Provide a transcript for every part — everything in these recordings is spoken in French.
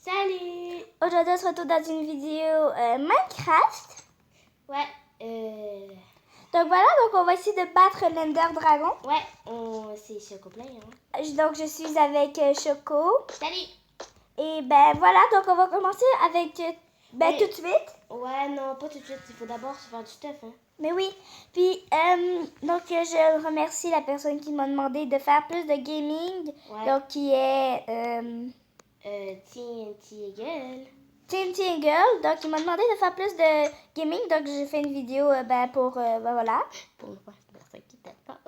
Salut! Aujourd'hui, on se retrouve dans une vidéo Minecraft. Ouais, Donc voilà, donc on va essayer de battre l'Ender Dragon. ouais, c'est Chocoplay, hein. Donc je suis avec Choco. Salut! Et ben voilà, donc on va commencer avec Oui. tout de suite. Ouais, non, pas tout de suite, il faut d'abord se faire du stuff, hein. Mais oui, puis donc je remercie la personne qui m'a demandé de faire plus de gaming. Ouais. Donc qui est TNT Eagle. Tintin Girl. Donc il m'a demandé de faire plus de gaming. Donc j'ai fait une vidéo pour voilà. Pour voir la personne qui t'attend.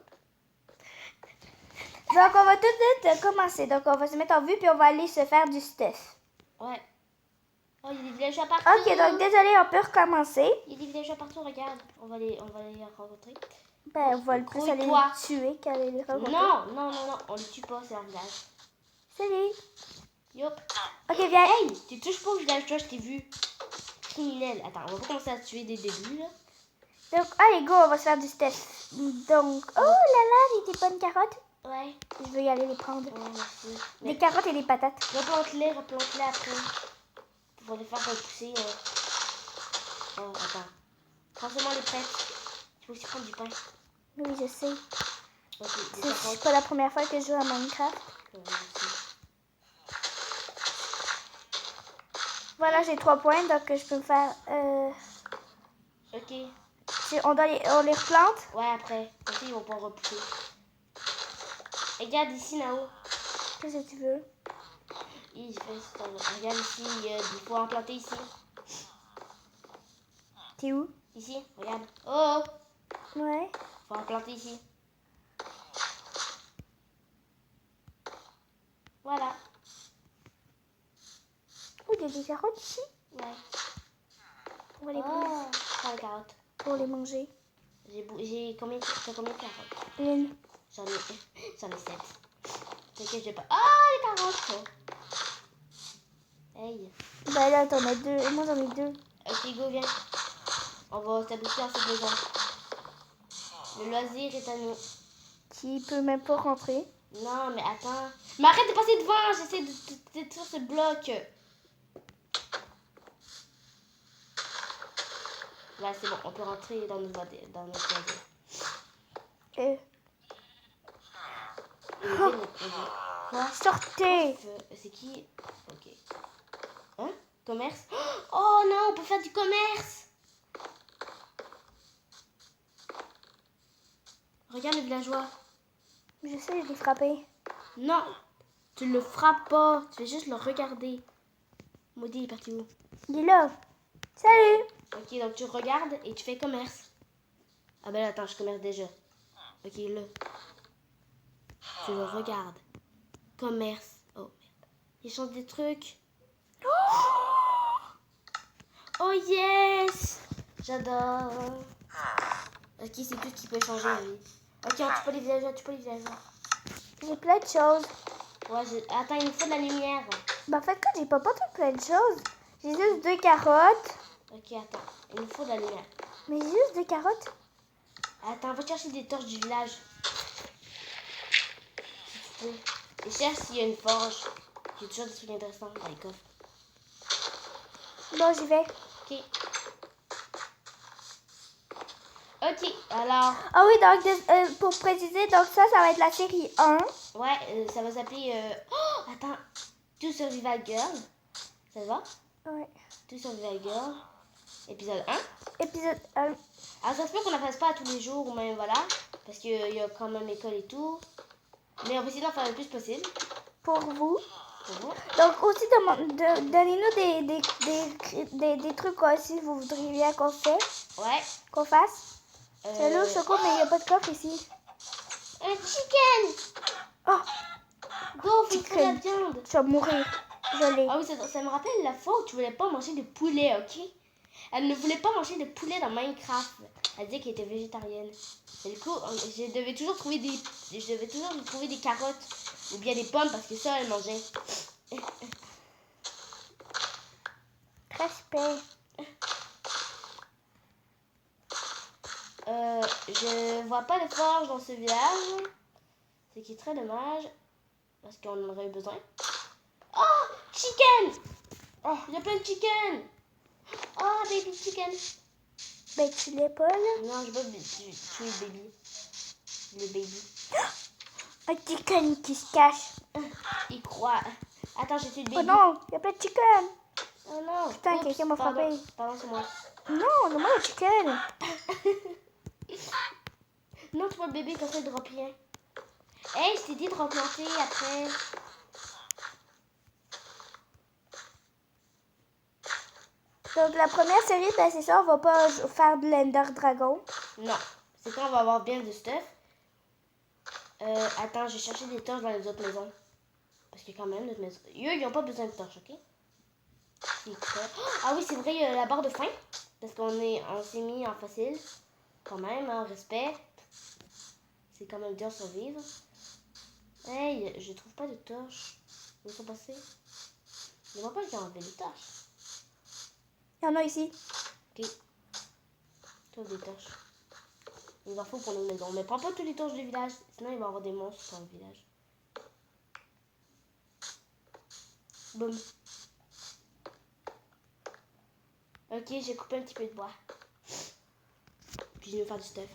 Donc, on va tout de suite commencer. Donc, on va se mettre en vue, puis on va aller se faire du stuff. Ouais. Oh, il y a des villageois partout. Ok, donc désolé, on peut recommencer. Il y a des villageois partout, regarde. On va les rencontrer. Ben, on va le plus aller Grouille-toi. les tuer qu'aller les rencontrer. Non, on les tue pas, c'est un village. Salut. Yup. Ok, viens. Hey, tu touches pas au village, toi, je t'ai vu. Criminel. Attends, on va pas commencer à tuer dès le début, là. Donc, allez, go, on va se faire du stuff. Donc, oh là là, j'ai des bonnes carottes. Ouais. Je veux y aller les prendre. Ouais, merci. Des carottes et des patates. Replante-les après. Pour les faire repousser. Oh, attends. Prends-moi les prêtes. Tu peux aussi prendre du pain. Oui, je sais. Ok, des C'est carottes. pas la première fois que je joue à Minecraft. Aussi. Voilà, j'ai 3 points, donc je peux me faire... Ok. on les replante. Ouais, après. Comme ça, ils vont pas repousser. Regarde ici, Nao. Qu'est-ce que tu veux? Regarde ici, il faut en planter ici. T'es où? Ici, regarde. Oh! Ouais. Faut en planter ici. Voilà. Oh, il y a des carottes ici. Ouais. On va les prendre Oh! Prends les carottes. pour les manger. J'ai combien, t'as combien de carottes? Une. J'en ai 7. T'inquiète, j'ai pas. Ah, les carottes! Hey. Ben là, t'en as 2. Et moi, j'en ai 2. Ok, go, viens. On va s'aboutir à cette maison. Le loisir est à nous. Qui peut même pas rentrer. Non, mais attends. Mais arrête de passer devant. J'essaie de détruire ce bloc. Là, c'est bon. On peut rentrer dans notre loisir. Euh, Quoi? sortez. C'est qui? Ok. Hein? Commerce? Oh non, on peut faire du commerce. Regarde le villageois. Je sais, je l'ai frappé. Non, tu le frappes pas. Tu vas juste le regarder. Maudit, il est parti où? Il est là. Salut. Ok, donc tu regardes et tu fais commerce. Ah ben là, attends, je commerce déjà. Ok, là. Tu le regardes. Commerce. Oh, merde. Il change des trucs. Oh yes! J'adore. Ok, c'est tout ce qui peut changer, lui. Ok, on tue pas les villageois, J'ai plein de choses. Ouais, attends, il nous faut de la lumière. Ben, en fait, quand j'ai pas tout plein de choses. J'ai juste 2 carottes. Ok, attends, il nous faut de la lumière. Mais j'ai juste 2 carottes. Attends, va chercher des torches du village. Si tu peux. Et cherche s'il y a une forge. J'ai toujours des trucs intéressants dans les coffres. Bon, j'y vais. Ok. Ok, alors. Ah oui, donc, pour préciser, donc ça va être la série 1. Ouais, ça va s'appeler. Oh, attends. To Survival Girl. Ça te va? Ouais. To Survival Girl. Épisode 1. Épisode 1. Alors, ça se peut qu'on ne fasse pas tous les jours, mais voilà. Parce qu'il y a quand même l'école et tout. Mais on va essayer d'en faire le plus possible. Pour vous. Pour vous. Donc aussi, donnez-nous des trucs quoi, si vous voudriez bien qu'on fasse. Hello, Choco, mais il n'y a pas de coffre ici. Un chicken! Oh, Go, faut la viande. tu vas mourir. Je l'ai. Ah oui, ça me rappelle la fois où tu voulais pas manger de poulet, ok? Elle ne voulait pas manger de poulet dans Minecraft. Elle disait qu'elle était végétarienne. Et du coup, je devais toujours trouver des carottes ou bien des pommes parce que ça, elle mangeait. Respect. Je vois pas de forge dans ce village. Ce qui est très dommage. Parce qu'on en aurait eu besoin. Oh! Chicken! Oh, il y a plein de chicken. Oh, baby chicken. Ben, tu l'es pas, là. Non, je veux pas tuer le baby. Le baby. Un chicken qui se cache. Il croit. Attends, j'ai tué le baby. Oh non, il y a plein de chicken. Oh non. Putain, Oups, quelqu'un m'a frappé. Pardon, c'est moi. Non, donne-moi le chicken. Non, tu vois le bébé quand ça drop rien. Hey, je t'ai dit de replanter après. Donc, la première série, ben, c'est ça, on va pas faire de l'Ender Dragon. Non, c'est quand on va avoir bien du stuff. Attends, je vais chercher des torches dans les autres maisons. Parce que quand même, notre maison... Eux, ils n'ont pas besoin de torches, ok? Ah oui, c'est vrai, il y a la barre de faim. Parce qu'on s'est mis en facile. Quand même, en respect. C'est quand même dur survivre. Hey, je trouve pas de torches. Où sont passés? Je vois pas que j'ai enlevé des torches. Il y en a ici. Ok. Trouve des torches. Il en faut pour nos maisons. Mais prends pas tous les torches du village. Sinon, il va y avoir des monstres dans le village. Boum. Ok, j'ai coupé un petit peu de bois. Puis je vais faire du stuff.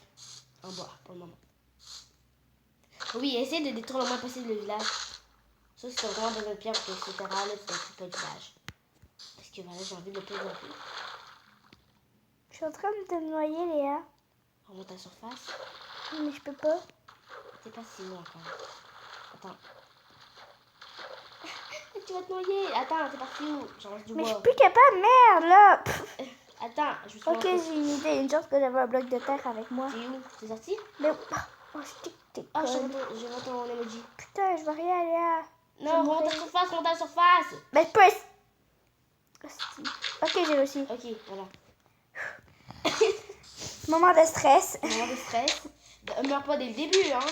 En bois, pour le moment. Oui, essaye de détruire le moins possible le village. Sauf si tu as vraiment besoin de pierre, etc. Là, tu détruis pas le village. Parce que voilà, j'ai envie de le plus en plus. Je suis en train de te noyer, Léa. Remonte à la surface. Mais je peux pas. C'est pas si loin encore. Attends. Tu vas te noyer. Attends, t'es parti où? J'en reste du Mais bois. je suis plus capable, merde, là. Attends, je me suis Ok, j'ai une idée. Une chance que j'avais un bloc de terre avec moi. T'es où? T'es sorti? Mais... Oh, t'es Oh, conne. je vois ton emoji. Putain, je vois rien, Léa. Non, remonte à la surface, remonte à la surface. Ben, je peux... Ok, j'ai réussi. Ok, voilà. Moment de stress. Moment de stress. Meurs pas dès le début, hein.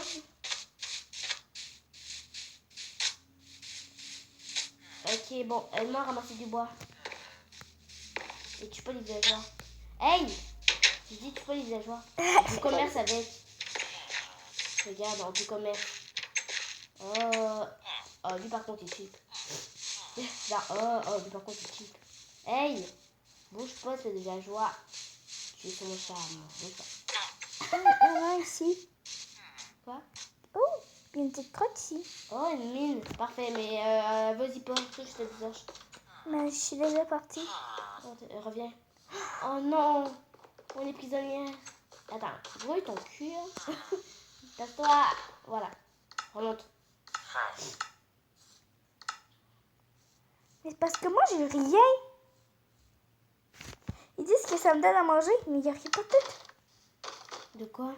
Ok, bon, elle m'a ramassé du bois. Et tu peux les villageois. Hey! Je dis tu peux les villageois. Du commerce avec. Regarde, on peut commerce. Oh, lui par contre il cheap. Là, lui par contre il cheap. Hey! Bouge pas, c'est des villageois. Tu es sur mon charme. Bouge pas. Il y en a un ici. Quoi? Oh, il y a une petite crotte ici. Oh, une mine. Parfait, mais vas-y pas. Je te désorge. Mais je suis déjà partie. Oh, reviens. Oh non! On est prisonnière. Attends, brûle ton cul. Hein. Tasse-toi. Voilà. Remonte. Mais c'est parce que moi, j'ai rien. Ils disent que ça me donne à manger, mais il n'y a rien pas tout. De quoi?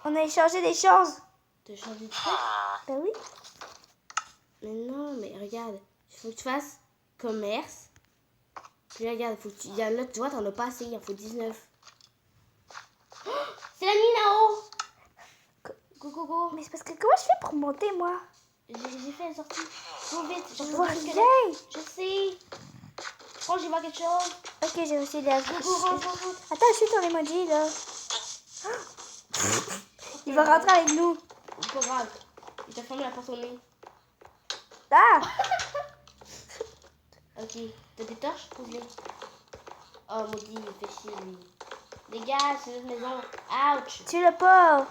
On a échangé des choses. De changer de truc? Ben oui. Mais non, mais regarde. Il faut que tu fasses commerce. Puis regarde, faut que tu... là, tu vois, t'en as pas assez. Il en faut 19. Oh, c'est la mine là-haut! Go. Mais c'est parce que comment je fais pour monter, moi? J'ai fait la sortie. Go vite. Je vois rien. Je sais. Je crois que j'y vois quelque chose. Ok, j'ai aussi les Go, rentre. Attends, je suis ton emoji, là. Il va rentrer avec nous. C'est pas grave. Il t'a fermé la porte au nez. Ah! Ok. T'as des torches? Pose-les. Oh, maudit, il fait chier, lui. Les gars, c'est notre maison. Ouch! Tu l'as pas.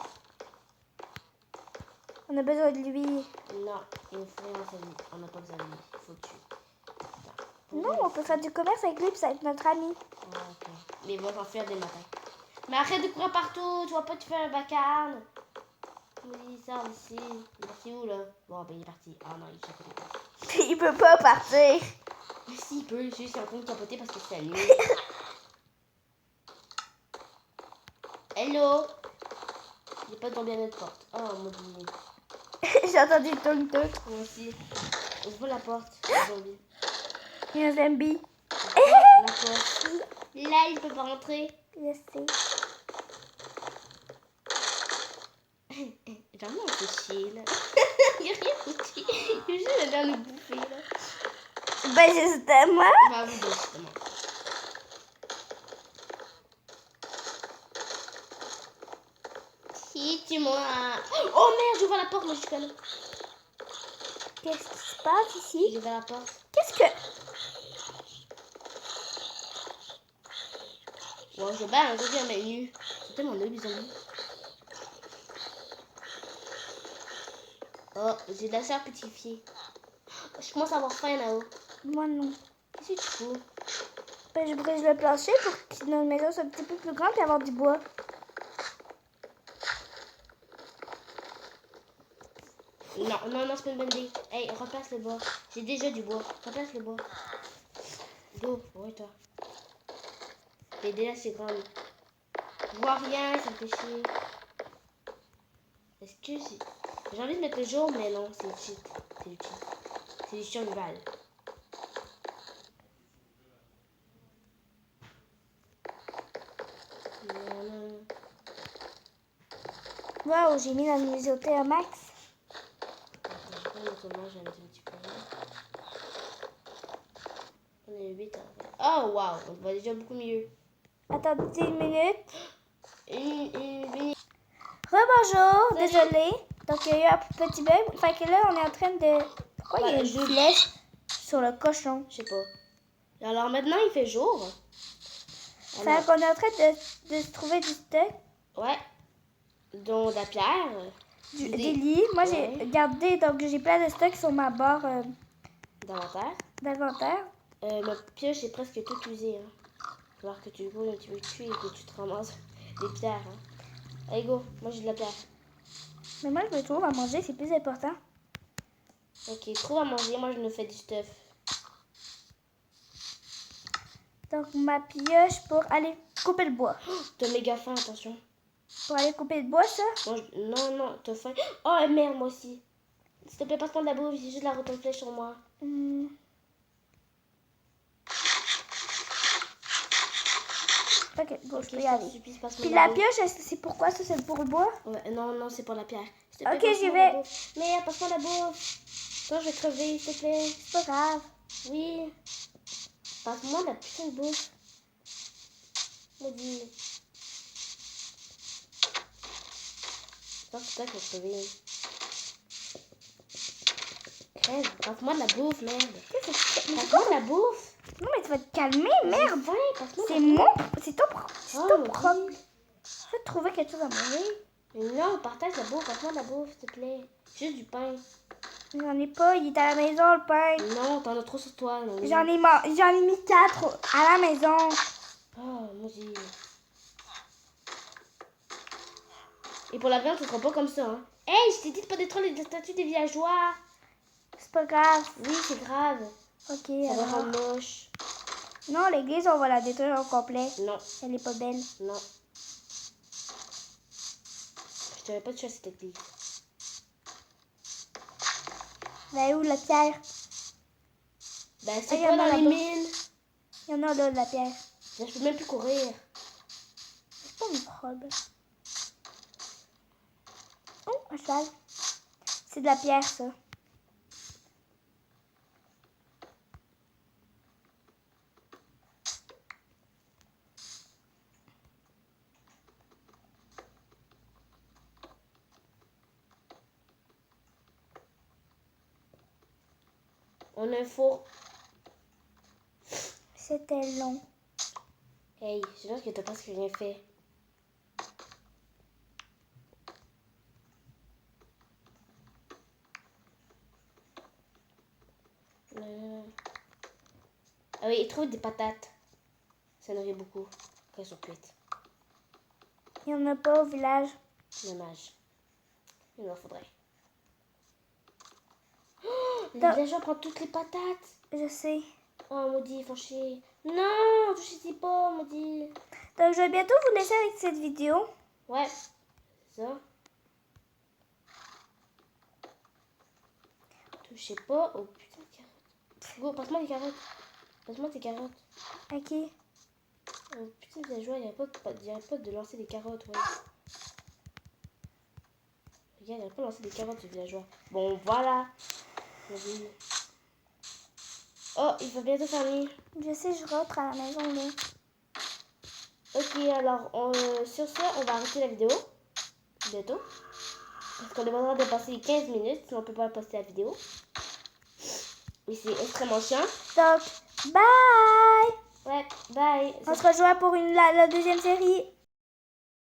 On a besoin de lui. Non, il nous faut rien sa vie. On n'a pas besoin de lui. Il faut le tuer. Attends, Non, on peut faire du commerce avec lui, puis ça va être notre ami. Ah, ok. Mais il va s'enfuir dès le matin. Mais arrête de courir partout. Tu vois pas, tu fais un vacarme. Oui, sors d'ici. Il est parti où, là? Bon, ben, il est parti. Ah non, il est capoté. Il peut pas partir. Mais si, il peut. Juste, il est en train de capoter parce que c'est la nuit. Hello? Il est pas tombé à notre porte. Oh, maudit. J'ai entendu le tonk-tonk. Moi aussi. Ouvre la porte. Le zombie. Il y a un zombie. La porte. Là, il peut pas rentrer. Je sais. Vraiment, on fait chier, là. Il y a rien foutu. Il est juste dans nous bouffer, là. Ben, justement. Bah, vous deux, justement. Si tu m'as... Oh merde, j'ouvre la porte, moi je suis conne. Qu'est-ce qui se passe ici? J'ouvre la porte. Qu'est-ce que... Ouais, je bats un zombie à main nue. C'est tellement nul, les zombies. Oh, j'ai de la chair pétrifiée. Je commence à avoir faim là-haut. Moi non. Qu'est-ce que tu fous? Ben, je brise le plancher pour que notre maison soit un petit peu plus grande et avoir du bois. Non, non, non, c'est pas une bonne idée. Hey, replace le bois. J'ai déjà du bois. Replace le bois. Go, ouais, toi. T'es déjà assez grande. Je vois rien, ça me fait chier. Est-ce que j'ai envie de mettre le jour, mais non, c'est le cheat. C'est le cheat. C'est du survival. Waouh, j'ai mis la luminosité à max. On est 8 Oh, waouh, on va déjà beaucoup mieux. Attendez une minute. Une... Rebonjour, désolé. Donc, il y a eu un petit bug. Fait que là, on est en train de... Pourquoi il y a une flèche sur le cochon? Je sais pas. Alors maintenant, il fait jour. Fait qu'on est en train de se trouver du stock. Ouais. Dont de la pierre. Des lits. Moi, j'ai gardé, donc j'ai plein de stocks sur ma barre d'inventaire. Ma pioche est presque toute usée. Hein. Alors que tu veux un petit peu tuer et que tu te ramasses des pierres. Hein. Allez, go. Moi, j'ai de la pierre. Mais moi, je me trouve à manger, c'est plus important. Ok, trouve à manger. Moi, je me fais du stuff. Donc, ma pioche pour aller couper le bois. Oh, t'as méga faim, attention. Pour aller couper le bois, ça? Non, non, t'as faim. Oh, merde, moi aussi. S'il te plaît, passe-moi de la bouffe. J'ai juste la rotonde flèche sur moi. Ok, go, je peux y ça aller. suffit, Puis la pioche, c'est pourquoi ça? C'est pour le bois? Ouais, non, non, c'est pour la pierre. Ok, j'y vais. Mais passe-moi la bouffe. Sinon, je vais crever, s'il te plaît. C'est pas grave. Oui. Passe-moi la putain de bouffe. Maudit. Je pense que c'est toi qui vas crever. Crève, passe-moi de la bouffe, merde. Passe-moi de la bouffe. Non, mais tu vas te calmer, merde. C'est ton problème. Je vais trouver quelque chose à manger. Mais non, partage la bouffe, passe-moi de la bouffe, s'il te plaît. Juste du pain. J'en ai pas, il est à la maison, le pain. Non, t'en as trop sur toi. J'en ai mis 4 à la maison. Oh, maudit. Et pour la viande, ce sera pas comme ça, hein. Hey, je t'ai dit de pas détruire les statues des villageois. C'est pas grave. Oui, c'est grave. Ok, ça va rendre moche. Non, l'église, on va la détruire au complet. Non. Elle est pas belle. Non. Je t'avais pas tué à cette église. Ben, où la pierre? Ben, c'est pas dans les mines. Il y en a là, de la pierre. Là, je peux même plus courir. C'est pas mon problème. Oh, un cheval. C'est de la pierre, ça. On a un four. C'était long. Hey, je pense que t'as presque rien fait. Ah oui, il trouve des patates. Ça nourrit beaucoup quand elles sont cuites. Il n'y en a pas au village. Dommage. Il en faudrait. Oh, les villageois prennent toutes les patates. Je sais. Oh, maudit, ils font chier. Non, touchez-y pas, maudit. Donc, je vais bientôt vous laisser avec cette vidéo. Ouais, ça. Touchez pas. Oh putain de carottes. Go, passe-moi les carottes. Passe-moi tes carottes. Ok. Oh putain de villageois, il n'y a pas de lancer des carottes, ouais. Regarde, il n'y a pas de lancer des carottes, ce villageois. Bon, voilà. Vas-y. Oh, il va bientôt finir. Je sais, je rentre à la maison, là. Ok, alors, sur ça, on va arrêter la vidéo. Bientôt. Parce qu'on demandera de passer les 15 minutes, sinon on peut pas poster la vidéo. Et c'est extrêmement chiant. Donc, bye! Ouais, bye. On se rejoint pour la deuxième série.